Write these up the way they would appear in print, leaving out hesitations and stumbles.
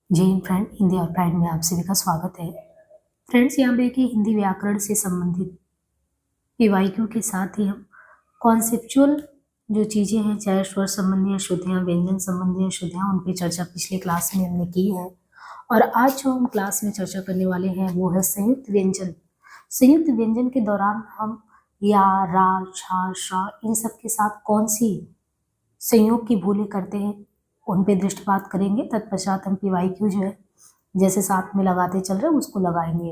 जय हिंद फ्रेंड, हिंदी और प्राइड में आप सभी का स्वागत है। फ्रेंड्स, यहाँ पे कि हिंदी व्याकरण से संबंधित पीवाईक्यू के साथ ही हम कॉन्सेप्चुअल जो चीज़ें हैं, चाहे स्वर संबंधी अशुद्धियाँ, व्यंजन संबंधी अशुद्धियाँ, उन पर चर्चा पिछले क्लास में हमने की है। और आज जो हम क्लास में चर्चा करने वाले हैं वो है संयुक्त व्यंजन। संयुक्त व्यंजन के दौरान हम या, रा, छा, शा इन सब के साथ कौन सी संयोग की भूलें करते हैं उन पे दृष्टिपात करेंगे। तत्पश्चात हम पीवाईक्यू जो है जैसे साथ में लगाते चल रहे हैं उसको लगाएंगे।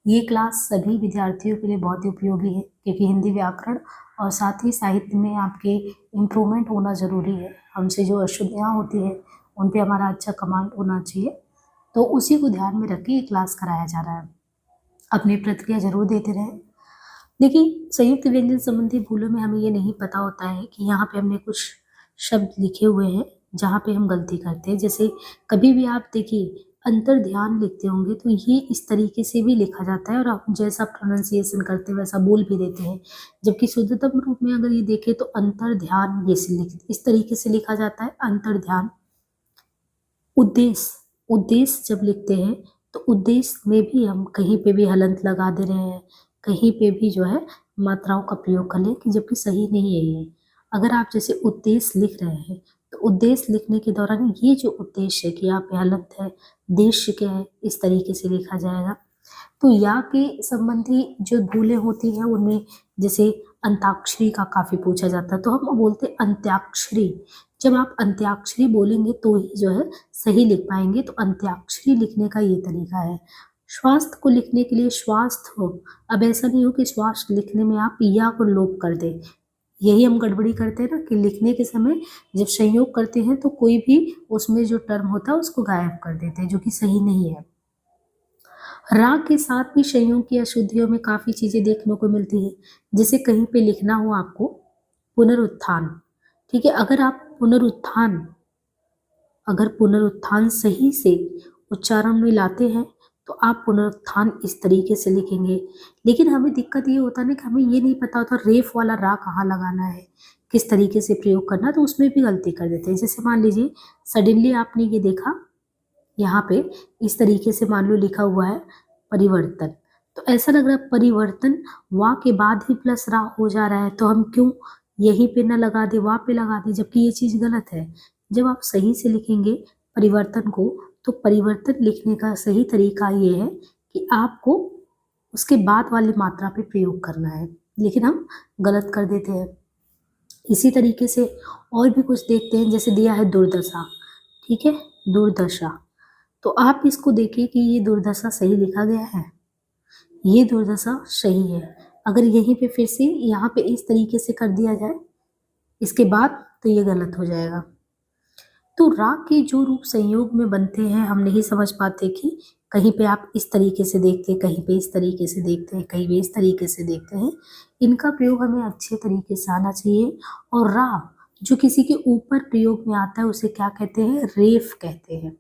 ये क्लास सभी विद्यार्थियों के लिए बहुत ही उपयोगी है, क्योंकि हिंदी व्याकरण और साथ ही साहित्य में आपके इम्प्रूवमेंट होना ज़रूरी है। हमसे जो अशुद्धियाँ होती है उन पे हमारा अच्छा कमांड होना चाहिए, तो उसी को ध्यान में रख के ये क्लास कराया जा रहा है। अपनी प्रतिक्रिया जरूर देते रहें। देखिए, संयुक्त व्यंजन संबंधी भूलों में हमें ये नहीं पता होता है कि यहाँ पे हमने कुछ शब्द लिखे हुए हैं जहाँ पे हम गलती करते हैं। जैसे कभी भी आप देखिए अंतर ध्यान लिखते होंगे तो ये इस तरीके से भी लिखा जाता है और आप जैसा प्रोनाउंसिएशन करते हैं वैसा बोल भी देते हैं। जबकि शुद्धतम रूप में अगर ये देखें तो अंतर ध्यान ये से इस तरीके से लिखा जाता है, अंतर ध्यान। उद्देश्य, उद्देश्य जब लिखते हैं तो उद्देश्य में भी हम कहीं पे भी हलंत लगा दे रहे हैं, कहीं पे भी जो है मात्राओं का प्रयोग कर लें, कि जबकि सही नहीं है ये। अगर आप जैसे उद्देश्य लिख रहे हैं तो उद्देश्य लिखने के दौरान ये जो उद्देश्य है कि यहाँ पे हलंत है, देश क्या है, इस तरीके से लिखा जाएगा। तो या के संबंधी जो भूलें होती हैं उनमें जैसे अंताक्षरी का काफी पूछा जाता है, तो हम बोलते हैं अंत्याक्षरी। जब आप अंत्याक्षरी बोलेंगे तो ही जो है सही लिख पाएंगे, तो अंत्याक्षरी लिखने का ये तरीका है। स्वास्थ्य को लिखने के लिए स्वास्थ्य हो, अब ऐसा नहीं हो कि स्वास्थ्य लिखने में आप या को लोप कर दें। यही हम गड़बड़ी करते हैं ना, कि लिखने के समय जब संयोग करते हैं तो कोई भी उसमें जो टर्म होता है उसको गायब कर देते हैं, जो कि सही नहीं है। राग के साथ भी संयोग की अशुद्धियों में काफी चीजें देखने को मिलती है। जैसे कहीं पे लिखना हो आपको पुनरुत्थान, ठीक है, अगर पुनरुत्थान सही से उच्चारण में लाते हैं तो आप पुनरुत्थान इस तरीके से लिखेंगे। लेकिन हमें दिक्कत ये होता है ना कि हमें ये नहीं पता होता रेफ वाला रा कहाँ लगाना है, किस तरीके से प्रयोग करना है, तो उसमें भी गलती कर देते हैं। जैसे मान लीजिए सडनली आपने ये देखा यहाँ पे इस तरीके से मान लो लिखा हुआ है परिवर्तन, तो ऐसा लग रहा है परिवर्तन वा के बाद ही प्लस रा हो जा रहा है, तो हम क्यों यहीं पे ना लगा दे, वा पे लगा दे, जबकि ये चीज गलत है। जब आप सही से लिखेंगे परिवर्तन को, तो परिवर्तन लिखने का सही तरीका ये है कि आपको उसके बाद वाली मात्रा पे प्रयोग करना है, लेकिन हम गलत कर देते हैं। इसी तरीके से और भी कुछ देखते हैं, जैसे दिया है दुर्दशा, ठीक है, दुर्दशा। तो आप इसको देखिए कि ये दुर्दशा सही लिखा गया है, ये दुर्दशा सही है। अगर यहीं पे फिर से यहाँ पे इस तरीके से कर दिया जाए इसके बाद, तो ये गलत हो जाएगा। तो राग के जो रूप संयोग में बनते हैं हम नहीं समझ पाते, कि कहीं पे आप इस तरीके से देखते हैं, कहीं पे इस तरीके से देखते हैं, कहीं पे इस तरीके से देखते हैं। इनका प्रयोग हमें अच्छे तरीके से आना चाहिए। और राग जो किसी के ऊपर प्रयोग में आता है उसे क्या कहते हैं, रेफ कहते हैं,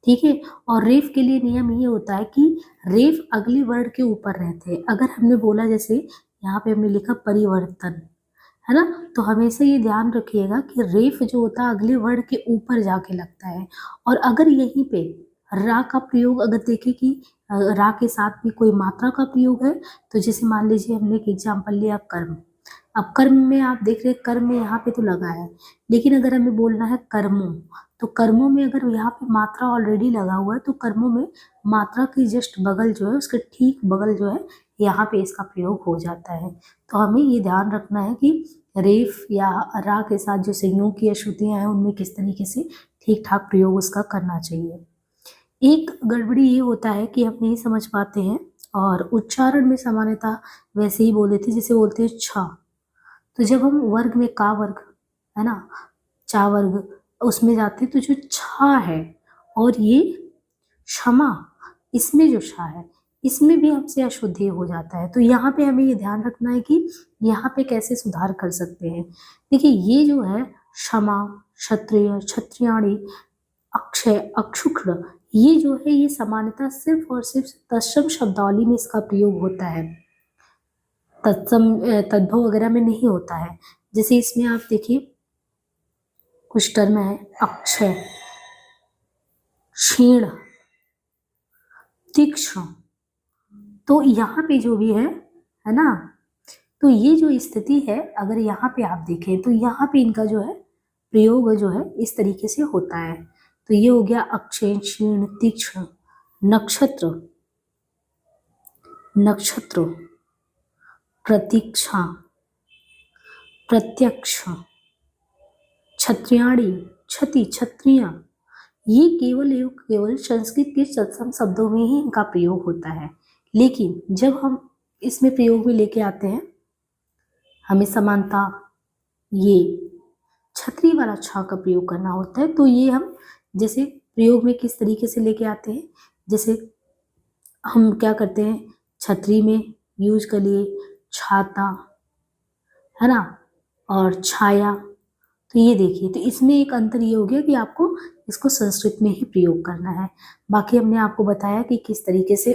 ठीक है। और रेफ के लिए नियम ये होता है कि रेफ अगले वर्ड के ऊपर रहते हैं। अगर हमने बोला जैसे यहाँ पे हमने लिखा परिवर्तन, है ना, तो हमेशा ये ध्यान रखिएगा कि रेफ जो होता है अगले वर्ड के ऊपर जाके लगता है। और अगर यहीं पे रा का प्रयोग अगर देखें कि रा के साथ भी कोई मात्रा का प्रयोग है, तो जैसे मान लीजिए हमने एक एग्जाम्पल लिया कर्म। अब कर्म में आप देख रहे हैं कर्म में यहाँ पे तो लगा है, लेकिन अगर हमें बोलना है कर्मों, तो कर्मों में अगर यहाँ पे मात्रा ऑलरेडी लगा हुआ है तो कर्मों में मात्रा की जस्ट बगल जो है, उसके ठीक बगल जो है, यहाँ पे इसका प्रयोग हो जाता है। तो हमें ये ध्यान रखना है कि रेफ या रा के साथ जो संयोग की अशुद्धियाँ हैं उनमें किस तरीके से ठीक ठाक प्रयोग उसका करना चाहिए। एक गड़बड़ी ये होता है कि हम नहीं समझ पाते हैं और उच्चारण में सामान्यतः वैसे ही बोल देते हैं, जैसे बोलते हैं छ, तो जब हम वर्ग में का वर्ग, है ना, चा वर्ग, उसमें जाते हैं तो जो छा है और ये क्षमा, इसमें जो छा है इसमें भी हमसे अशुद्धि हो जाता है। तो यहाँ पे हमें ये ध्यान रखना है कि यहाँ पे कैसे सुधार कर सकते हैं। देखिए ये जो है क्षमा, क्षत्रिय, क्षत्रियाणी, अक्षय, अक्षुक्र, ये जो है ये सामान्यतः सिर्फ और सिर्फ तत्सम शब्दावली में इसका प्रयोग होता है, तत्सम तद्भव वगैरह में नहीं होता है। जैसे इसमें आप देखिए कुछ टर्म है अक्षय, क्षीण, तीक्ष्ण। तो यहाँ पे जो भी है ना, तो ये जो स्थिति है, अगर यहाँ पे आप देखें तो यहाँ पे इनका जो है प्रयोग जो है इस तरीके से होता है। तो ये हो गया अक्षय, क्षीण, तीक्ष्ण, नक्षत्र, नक्षत्र, प्रतीक्षा, प्रत्यक्ष, क्षत्रियाणी, क्षति, क्षत्रिय। ये केवल संस्कृत के तत्सम शब्दों में ही इनका प्रयोग होता है। लेकिन जब हम इसमें प्रयोग में लेके आते हैं, हमें समानता ये छतरी वाला छा का प्रयोग करना होता है। तो ये हम जैसे प्रयोग में किस तरीके से लेके आते हैं, जैसे हम क्या करते हैं, छतरी में यूज कर लिए छाता, है ना, और छाया। तो ये देखिए, तो इसमें एक अंतर ये हो गया कि आपको इसको संस्कृत में ही प्रयोग करना है। बाकी हमने आपको बताया कि किस तरीके से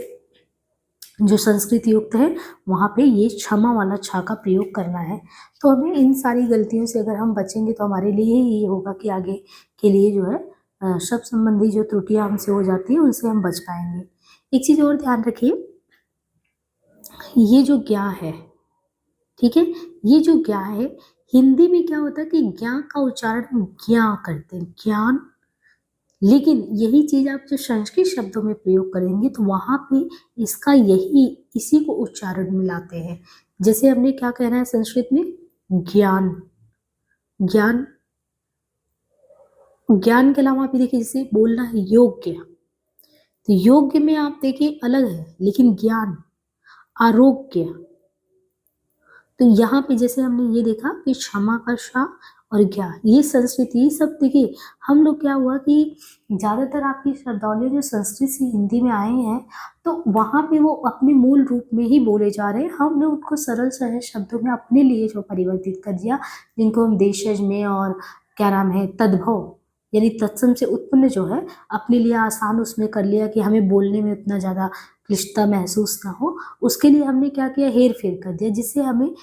जो संस्कृत युक्त है वहाँ पे ये क्षमा वाला छा का प्रयोग करना है। तो हमें इन सारी गलतियों से अगर हम बचेंगे तो हमारे लिए ये होगा कि आगे के लिए जो है शब्द संबंधी जो त्रुटियां हमसे हो जाती हैं उनसे हम बच पाएंगे। एक चीज़ और ध्यान रखिए, ये जो ज्ञा है, ठीक है, ये जो ज्ञा है, हिंदी में क्या होता है कि ज्ञा का उच्चारण ज्ञा करते हैं, ज्ञान। लेकिन यही चीज आप जो संस्कृत शब्दों में प्रयोग करेंगे तो वहां पे इसका इसी को उच्चारण मिलाते हैं। जैसे हमने क्या कहना है संस्कृत में, ज्ञान, ज्ञान, ज्ञान के अलावा भी देखिए जैसे बोलना है योग्य, तो योग्य में आप देखिए अलग है, लेकिन ज्ञान, आरोग्य। तो यहाँ पे जैसे हमने ये देखा कि क्षमा का क्षा और ज्ञा, ये संस्कृत, ये सब देखिए हम लोग क्या हुआ कि ज़्यादातर आपकी शब्दावली जो संस्कृत से हिंदी में आए हैं तो वहाँ पे वो अपने मूल रूप में ही बोले जा रहे हैं। हमने उनको सरल सहज शब्दों में अपने लिए जो परिवर्तित कर दिया, जिनको हम देशज में और क्या नाम है तद्भव यानी तत्सम से उत्पन्न जो है अपने लिए आसान उसमें कर लिया कि हमें बोलने में उतना ज़्यादा क्लिष्टता महसूस ना हो। उसके लिए हमने क्या किया, हेर फेर कर दिया, जिससे हमें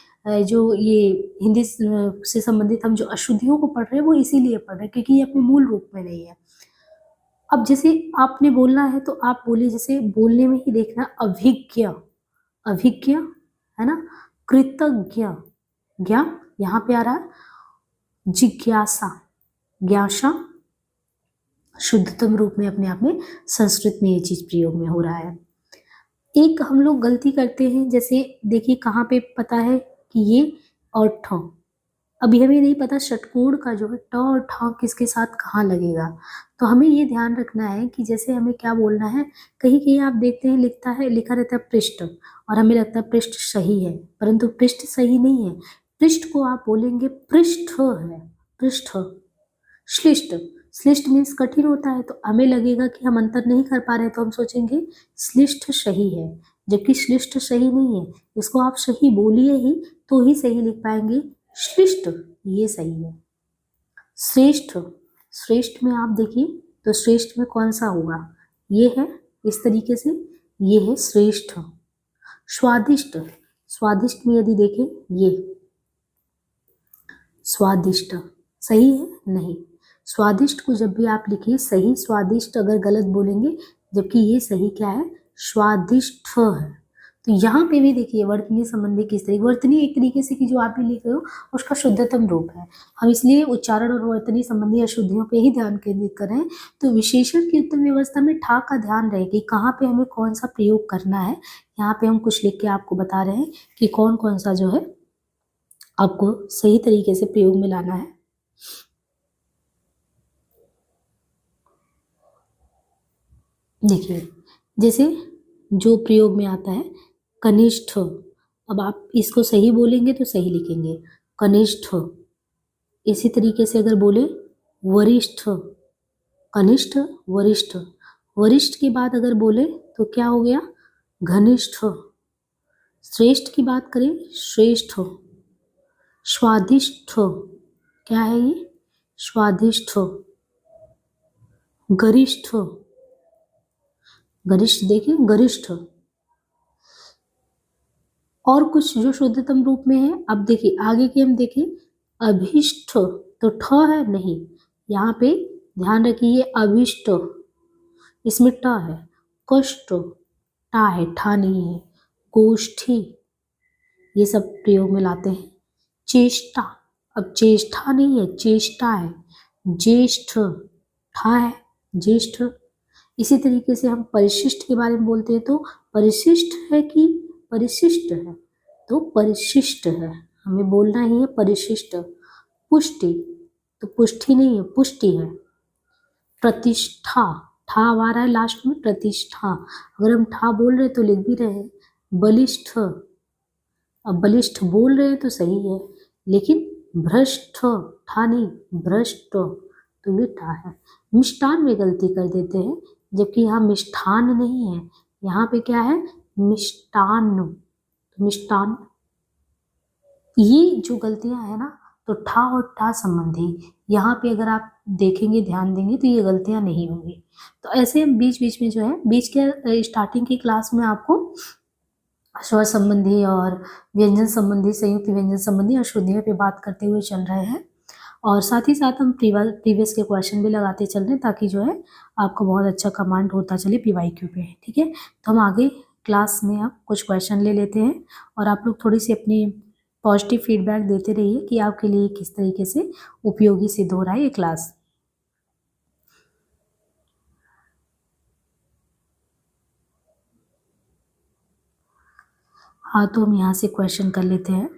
जो ये हिंदी से संबंधित हम जो अशुद्धियों को पढ़ रहे हैं वो इसीलिए पढ़ रहे हैं क्योंकि ये अपने मूल रूप में नहीं है। अब जैसे आपने बोलना है तो आप बोलिए, जैसे बोलने में ही देखना, अभिज्ञ, अभिज्ञ, है ना, कृतज्ञ, ज्ञा यहाँ पे आ रहा है, जिज्ञासा, ज्ञासा, शुद्धतम रूप में अपने आप में संस्कृत में ये चीज प्रयोग में हो रहा है। एक हम लोग गलती करते हैं, जैसे देखिए कहाँ पे पता है कि ये और ठ, अभी हमें नहीं पता षटकोण का जो है ट और ठ किसके साथ कहाँ लगेगा। तो हमें ये ध्यान रखना है कि जैसे हमें क्या बोलना है, कहीं कहीं आप देखते हैं लिखा रहता है पृष्ठ, और हमें लगता है पृष्ठ सही है, परंतु पृष्ठ सही नहीं है। पृष्ठ को आप बोलेंगे पृष्ठ है, पृष्ठ। श्लिष्ट, श्लिष्ट मीन्स कठिन होता है, तो हमें लगेगा कि हम अंतर नहीं कर पा रहे, तो हम सोचेंगे श्लिष्ट सही है, जबकि श्लिष्ट सही नहीं है। इसको आप सही बोलिए ही तो ही सही लिख पाएंगे। श्लिष्ट ये सही है। श्रेष्ठ, श्रेष्ठ में आप देखिए तो श्रेष्ठ में कौन सा होगा, ये है इस तरीके से, ये है श्रेष्ठ। स्वादिष्ट, स्वादिष्ट में यदि देखें ये स्वादिष्ट सही है नहीं, स्वादिष्ट को जब भी आप लिखिए सही, स्वादिष्ट अगर गलत बोलेंगे, जबकि ये सही क्या है, स्वादिष्ट है। तो यहाँ पे भी देखिए वर्तनी संबंधी किस तरीके, वर्तनी एक तरीके से कि जो आप भी लिख रहे हो उसका शुद्धतम रूप है, हम इसलिए उच्चारण और वर्तनी संबंधी अशुद्धियों पे ही ध्यान केंद्रित कर रहे हैं। तो विशेषण की उत्तम व्यवस्था में ठा का ध्यान रहे कि कहाँ पे हमें कौन सा प्रयोग करना है। यहाँ पे हम कुछ लिख के आपको बता रहे हैं कि कौन कौन सा जो है आपको सही तरीके से प्रयोग में लाना है। देखिए जैसे जो प्रयोग में आता है कनिष्ठ, अब आप इसको सही बोलेंगे तो सही लिखेंगे कनिष्ठ। इसी तरीके से अगर बोले वरिष्ठ, कनिष्ठ वरिष्ठ, वरिष्ठ के बाद अगर बोले तो क्या हो गया, घनिष्ठ। श्रेष्ठ की बात करें श्रेष्ठ। स्वादिष्ठ क्या है ये, स्वादिष्ठ। गरिष्ठ, गरिष्ठ देखिए गरिष्ठ। और कुछ जो शुद्धतम रूप में है, अब देखिए आगे के हम देखें अभिष्ठ, तो ठ है नहीं, यहाँ पे ध्यान रखिए अभिष्ट, इसमें ट है। कष्ट, टा है, ठा नहीं है। गोष्ठी, ये सब प्रयोग में लाते हैं। चेष्टा, अब चेष्टा नहीं है, चेष्टा है। ज्येष्ठ, ठा है, ज्येष्ठ। इसी तरीके से हम परिशिष्ट के बारे में बोलते हैं तो परिशिष्ट है कि परिशिष्ट है, तो परिशिष्ट है, हमें बोलना ही है परिशिष्ट। पुष्टि, तो पुष्टि नहीं है, पुष्टि है। प्रतिष्ठा, ठा आ रहा है लास्ट में, प्रतिष्ठा। अगर हम ठा बोल रहे हैं तो लिख भी रहे हैं। बलिष्ठ, अब बलिष्ठ बोल रहे हैं तो सही है, लेकिन भ्रष्ट, ठा नहीं, भ्रष्ट, तो ये ठा है। मिष्टान में गलती कर देते हैं, जबकि यहाँ मिष्ठान नहीं है, यहाँ पे क्या है, मिष्टान। मिष्टान, ये जो गलतियां है ना, तो ठा और ठा संबंधी, यहाँ पे अगर आप देखेंगे, ध्यान देंगे तो ये गलतियां नहीं होंगी। तो ऐसे बीच बीच में जो है, बीच के स्टार्टिंग की क्लास में आपको स्वर संबंधी और व्यंजन संबंधी, संयुक्त व्यंजन संबंधी और शुद्धियों पे बात करते हुए चल रहे हैं, और साथ ही साथ हम प्रीवियस के क्वेश्चन भी लगाते चल रहे हैं, ताकि जो है आपको बहुत अच्छा कमांड होता चले PYQ पे। ठीक है, तो हम आगे क्लास में अब कुछ क्वेश्चन ले लेते हैं, और आप लोग थोड़ी सी अपनी पॉजिटिव फीडबैक देते रहिए कि आपके लिए किस तरीके से उपयोगी सिद्ध हो रहा है ये क्लास। हाँ, तो हम यहाँ से क्वेश्चन कर लेते हैं।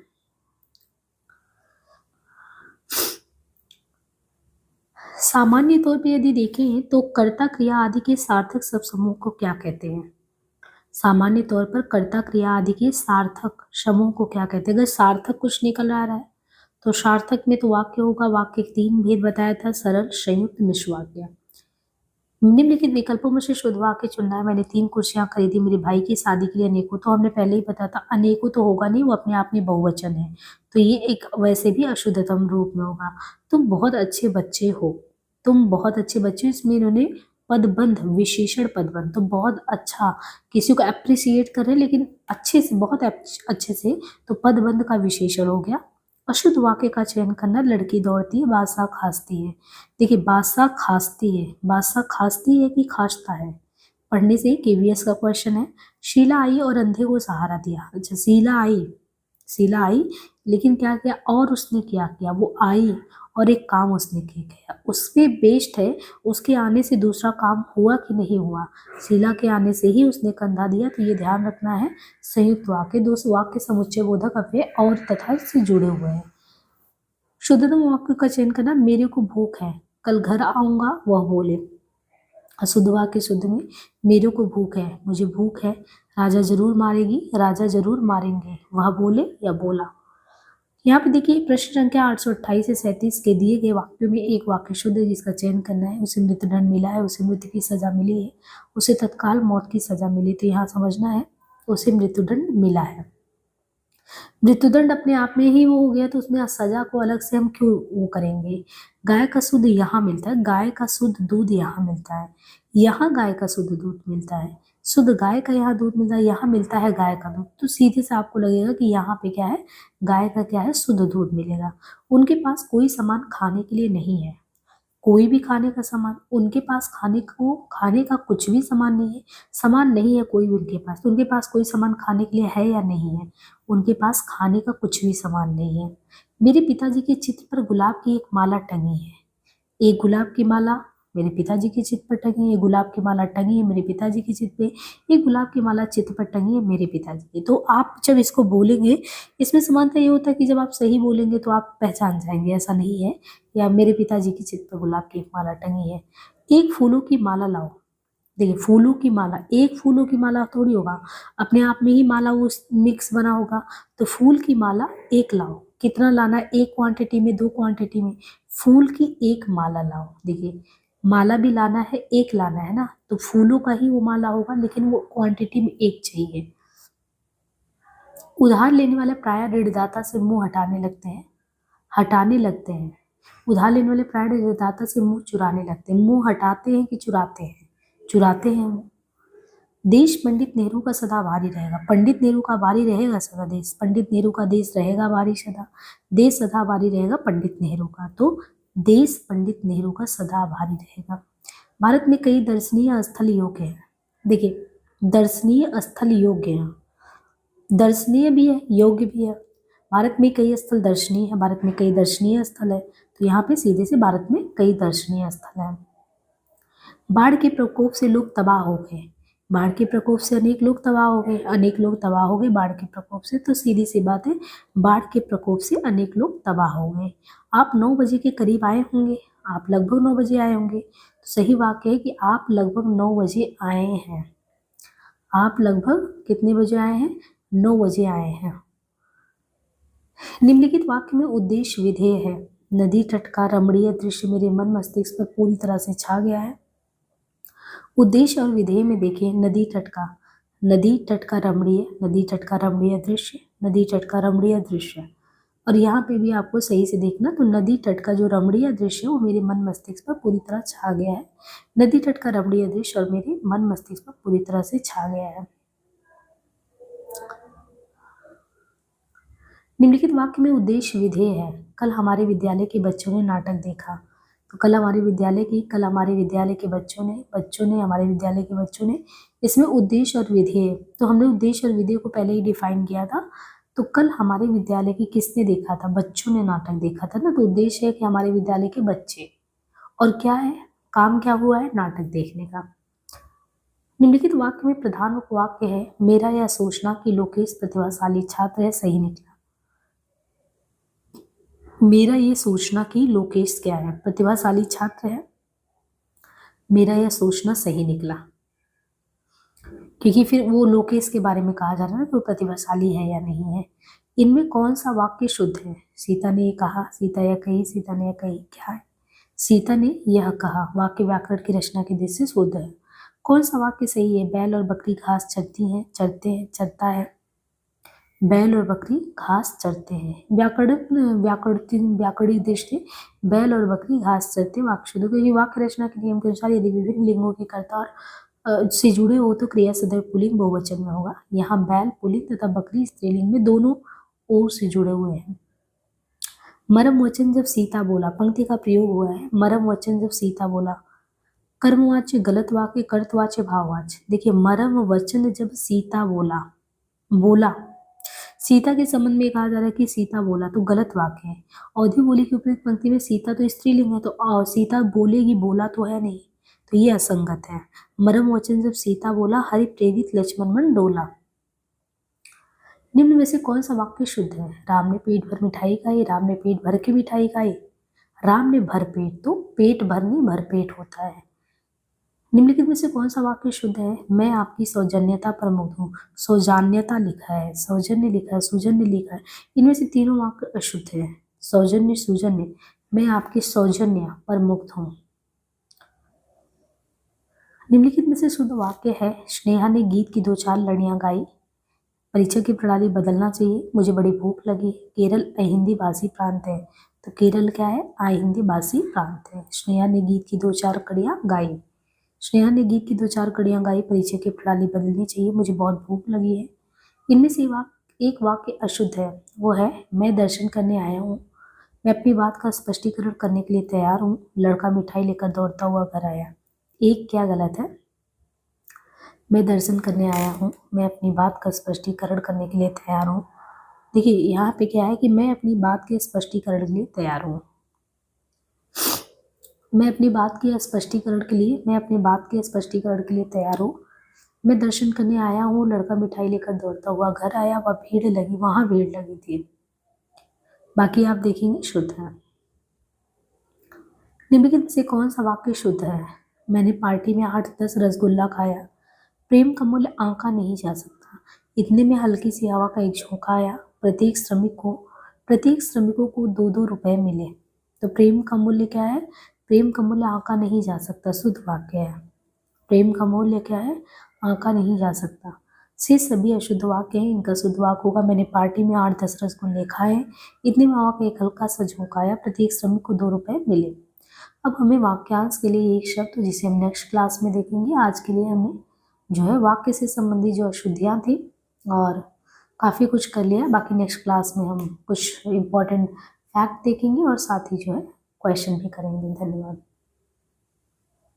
सामान्य तौर पे यदि देखें तो कर्ता क्रिया आदि के सार्थक शब्द समूह को क्या कहते हैं? सामान्य तौर पर कर्ता क्रिया आदि के सार्थक समूह को क्या कहते हैं? अगर सार्थक कुछ निकल आ रहा है तो सार्थक में तो वाक्य होगा। वाक्य के 3 भेद बताया था, सरल, संयुक्त, मिश्र वाक्य। निम्नलिखित विकल्पों में से शुद्ध वाक्य चुनना है। मैंने 3 कुर्सियां खरीदी मेरी भाई की शादी के लिए। अनेकों, तो हमने पहले ही बताया था, अनेकों तो होगा नहीं, वो अपने आप में बहुवचन है, तो ये एक वैसे भी अशुद्धतम रूप में होगा। तुम बहुत अच्छे बच्चे हो, तुम बहुत अच्छे बच्चे हो, इसमें इन्होंने पदबंध, विशेषण पदबंध, तो बहुत अच्छा, किसी को अप्रिसिएट कर रहे हैं लेकिन अच्छे से, बहुत अच्छे से, तो पदबंध का विशेषण हो गया। अशुद्ध वाक्य का चयन करना, लड़की दौड़ती है, बादशाह खांसती है। देखिए, बादशाह खांसती है, बादशाह खांसती है कि खांसता है, पढ़ने से KVS का क्वेश्चन है। शीला आई और अंधे को सहारा दिया। अच्छा, शीला आई, शीला आई, लेकिन क्या किया, और उसने क्या किया, वो आई और एक काम उसने किया, उस पे बेस्ड है, उसके आने से दूसरा काम हुआ कि नहीं हुआ। शीला के आने से ही उसने कंधा दिया, तो ये ध्यान रखना है। संयुक्त वाक्य, 2 वाक्य समुच्चय बोधक अव्यय और तथा से जुड़े हुए हैं। शुद्धतम वाक्य का चयन करना, मेरे को भूख है, कल घर आऊंगा, वह बोले। अशुद्ध वाक्य शुद्ध में, मेरे को भूख है, मुझे भूख है, राजा जरूर मारेगी, राजा जरूर मारेंगे, वह बोले या बोला। यहाँ पे देखिए, प्रश्न संख्या 828 से 37 के दिए गए वाक्यों में एक वाक्य शुद्ध है, जिसका चयन करना है। उसे मृत्युदंड मिला है, उसे मृत्यु की सजा मिली है, उसे तत्काल मौत की सजा मिली, तो यहाँ समझना है उसे मृत्युदंड मिला है। मृत्युदंड अपने आप में ही वो हो गया, तो उसमें सजा को अलग से हम क्यों वो करेंगे। गाय का शुद्ध यहाँ मिलता है, गाय का शुद्ध दूध यहाँ मिलता है, यहाँ गाय का शुद्ध दूध मिलता है, शुद्ध गाय का यहाँ दूध मिलता है, यहाँ मिलता है गाय का दूध, तो सीधे से आपको लगेगा कि यहाँ पे क्या है, गाय का क्या है, शुद्ध दूध मिलेगा। उनके पास कोई सामान खाने के लिए नहीं है, कोई भी खाने का सामान, उनके पास खाने का कुछ भी सामान नहीं है, सामान नहीं है कोई भी उनके पास, तो उनके पास कोई सामान खाने के लिए है या नहीं है, उनके पास खाने का कुछ भी सामान नहीं है। मेरे पिताजी के चित्र पर गुलाब की एक माला टंगी है, एक गुलाब की माला मेरे पिताजी के चित्र पर टंगी है, एक गुलाब की माला टंगी है मेरे पिताजी के चित्र पे, एक गुलाब की माला चित्र पर टंगी है मेरे पिताजी की। तो आप जब इसको बोलेंगे, इसमें समानता ये होता है कि जब आप सही बोलेंगे तो आप पहचान जाएंगे, ऐसा नहीं है। या मेरे पिताजी के चित्र पर गुलाब की एक माला टंगी है, एक फूलों की माला लाओ। देखिए, फूलों की माला, एक फूलों की माला थोड़ी होगा, अपने आप में ही माला वो मिक्स बना होगा, तो फूल की माला एक लाओ। कितना लाना है, एक क्वांटिटी में, 2 क्वांटिटी में, फूल की एक माला लाओ। देखिए, माला भी लाना है, एक लाना है ना, तो फूलों का ही वो माला होगा, लेकिन वो क्वांटिटी में एक चाहिए। उधार लेने वाले प्राय ऋणदाता से मुंह हटाने लगते हैं। उधार लेने वाले प्राय ऋणदाता से मुंह चुराने लगते हैं। मुंह हटाते हैं कि चुराते हैं? चुराते हैं वो। देश पंडित नेहरू का सदा भारी रहेगा। पंडित नेहरू का भारी रहेगा सदा देश, पंडित नेहरू का देश रहेगा भारी सदा, देश सदा भारी रहेगा पंडित नेहरू का, तो देश पंडित नेहरू का सदा भारी रहेगा। भारत में कई दर्शनीय स्थल योग्य हैं। देखिए, दर्शनीय स्थल योग्य हैं, दर्शनीय भी है, योग्य भी है। भारत में कई स्थल दर्शनीय है, भारत में कई दर्शनीय स्थल है, तो यहाँ पे सीधे से भारत में कई दर्शनीय स्थल है। बाढ़ के प्रकोप से लोग तबाह हो गए, बाढ़ के प्रकोप से अनेक लोग तबाह हो गए, अनेक लोग तबाह हो गए बाढ़ के प्रकोप से, तो सीधी सी बात है, बाढ़ के प्रकोप से अनेक लोग तबाह हो गए। आप 9 बजे के करीब आए होंगे, आप लगभग 9 बजे आए होंगे, तो सही वाक्य है कि आप लगभग 9 बजे आए हैं। आप लगभग कितने बजे आए हैं? 9 बजे आए हैं। निम्नलिखित वाक्य में उद्देश्य विधेय है। नदी तट का रमणीय दृश्य मेरे मन मस्तिष्क पर पूरी तरह से छा गया है। उद्देश्य और विधेय में देखिए, नदी तट का रमणीय, नदी तट का रमणीय दृश्य, नदी तट का रमणीय दृश्य। और यहाँ पे भी आपको सही से देखना, तो नदी तट का जो रमणीय दृश्य है वो मेरे मन मस्तिष्क पर पूरी तरह छा गया है। नदी तट का रमणीय दृश्य और मेरे मन मस्तिष्क पर पूरी तरह से छा गया है। निम्नलिखित वाक्य में उद्देश्य विधेय है। कल हमारे विद्यालय के बच्चों ने नाटक देखा, तो कल हमारे विद्यालय के बच्चों ने हमारे विद्यालय के बच्चों ने, इसमें उद्देश्य और विधेय, तो हमने उद्देश्य और विधेय को पहले ही डिफाइन किया था। तो कल हमारे विद्यालय की किसने देखा था? बच्चों ने नाटक देखा था ना, तो उद्देश्य है कि हमारे विद्यालय के बच्चे, और क्या है, काम क्या हुआ है? नाटक देखने का। निम्नलिखित वाक्य में प्रधान उपवाक्य है, मेरा यह सोचना कि लोकेश प्रतिभाशाली छात्र है, सही निकला। मेरा ये सोचना कि लोकेश क्या है? प्रतिभाशाली छात्र है। मेरा यह सोचना सही निकला, क्योंकि फिर वो लोकेश के बारे में कहा जा रहा है ना, तो प्रतिभाशाली है या नहीं है। इनमें कौन सा वाक्य शुद्ध है? सीता ने ये कहा, सीता यह कही, सीता ने यह कही, क्या है? सीता ने यह कहा, वाक्य व्याकरण की रचना की दृष्टि से शुद्ध है। कौन सा वाक्य सही है? बैल और बकरी घास चरती हैं, चरता है। बैल और बकरी घास चरते हैं। व्याकरणिक दृष्टि, बैल और बकरी घास चरते वाक्य शुद्ध, क्योंकि वाक्य रचना के नियम के अनुसार यदि विभिन्न लिंगों के कर्ता से जुड़े हो तो क्रिया सदैव पुल्लिंग बहुवचन में होगा। यहाँ बैल पुल्लिंग तथा बकरी स्त्रीलिंग में दोनों ओर से जुड़े हुए हैं। मरम वचन जब सीता बोला, पंक्ति का प्रयोग हुआ है। मरम वचन जब सीता बोला, कर्मवाच्य, गलत वाक्य, कर्तवाच्य, भाववाच्य। देखिए, मरम वचन जब सीता बोला, सीता के संबंध में कहा जा रहा है कि सीता बोला, तो गलत वाक्य है। अवधि बोली की उपयुक्त पंक्ति में सीता तो स्त्रीलिंग है, तो सीता बोलेगी, बोला तो है नहीं, तो ये असंगत है। मरम वचन जब सीता बोला, हरि प्रेरित लक्ष्मण मन डोला। निम्न में से कौन सा वाक्य शुद्ध है? राम ने पेट भर मिठाई खाई, राम ने पेट भर के मिठाई खाई। राम ने भर पेट, तो पेट भर नहीं भर पेट होता है। निम्नलिखित में से कौन सा वाक्य शुद्ध है? मैं आपकी सौजन्यता पर मुग्ध हूँ। सौजन्यता लिखा है, सौजन्य लिखा है, सुजन्य लिखा है। इनमें से तीनों वाक्य अशुद्ध है। सौजन्य, सुजन्य, मैं आपके सौजन्य पर मुग्ध हूँ। निम्नलिखित में से शुद्ध वाक्य है, स्नेहा ने गीत की 2-4 लड़ियां गाई। परीक्षा की प्रणाली बदलना चाहिए। मुझे बड़ी भूख लगी। केरल अहिंदी भाषी प्रांत है, तो केरल क्या है? अहिंदी भाषी प्रांत है। स्नेहा ने गीत की 2-4 कड़ियां गाई। स्नेहा ने गीत की 2-4 कड़ियां गाई। परीक्षा की प्रणाली बदलनी चाहिए। मुझे बहुत भूख लगी है। इनमें से एक वाक्य अशुद्ध है, वो है, मैं दर्शन करने आया हूँ। मैं अपनी बात का स्पष्टीकरण करने के लिए तैयार हूँ। लड़का मिठाई लेकर दौड़ता हुआ घर आया। एक क्या गलत है? मैं दर्शन करने आया हूँ, मैं अपनी बात का स्पष्टीकरण करने के लिए तैयार हूँ। देखिए, यहाँ पे क्या है कि मैं अपनी बात के स्पष्टीकरण के लिए तैयार हूँ। मैं अपनी बात के स्पष्टीकरण के लिए तैयार हूँ। मैं दर्शन करने आया हूँ, लड़का मिठाई लेकर दौड़ता हुआ घर आया, वहाँ भीड़ लगी थी। बाकी आप देखेंगे शुद्ध है। निम्नलिखित में से कौन सा वाक्य शुद्ध है? मैंने पार्टी में 8-10 रसगुल्ला खाया। प्रेम का मूल्य आंका नहीं जा सकता। इतने में हल्की सी हवा का एक झोंका आया। प्रत्येक श्रमिकों को 2-2 रुपए मिले। तो प्रेम का मूल्य क्या है? प्रेम का मूल्य आंका नहीं जा सकता, शुद्ध वाक्य है। प्रेम का मूल्य क्या है? आंका नहीं जा सकता। से सभी अशुद्ध वाक्य हैं। इनका शुद्ध वाक्य होगा, मैंने पार्टी में 8-10 रसगुल्ले खाए। इतने में हवा का एक हल्का सा झोंका आया। प्रत्येक श्रमिक को 2 रुपए मिले। अब हमें वाक्यांश के लिए एक शब्द, जिसे हम नेक्स्ट क्लास में देखेंगे। आज के लिए हमने जो है वाक्य से संबंधित जो अशुद्धियाँ थी और काफ़ी कुछ कर लिया। बाकी नेक्स्ट क्लास में हम कुछ इम्पोर्टेंट फैक्ट देखेंगे और साथ ही जो है क्वेश्चन भी करेंगे। धन्यवाद।